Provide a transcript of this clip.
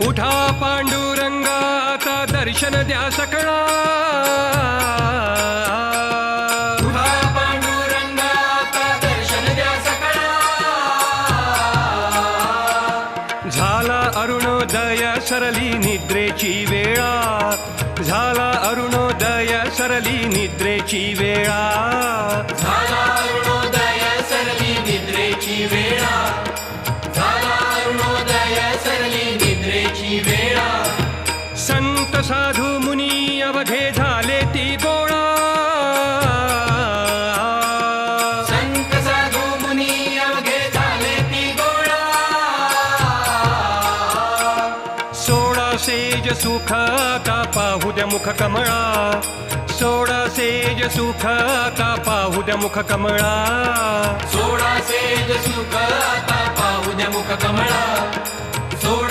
उठा पांडुरंगा आता दर्शन द्या सकळा. उठा पांडुरंगा आता दर्शन द्या सकळा. झाला अरुणोदय सरली निद्रेची वेळा. झाला अरुणोदय सरली निद्रेची वेळा. झाला अरुणोदय सरली निद्रेची वेळा. झाला अरुणोदय सरली निद्रेची वेळा. संत साधू मुनी अवघे झाले ती गोळा. संत साधू मुनी अवघे झाले ती गोळा. सोडा सेज सुख आता पाहू द्या मुख कमळा. सोडा सेज सुख आता पाहू द्या मुख कमळा. सोडा सेज सुख आता पाहू द्या मुख कमळा.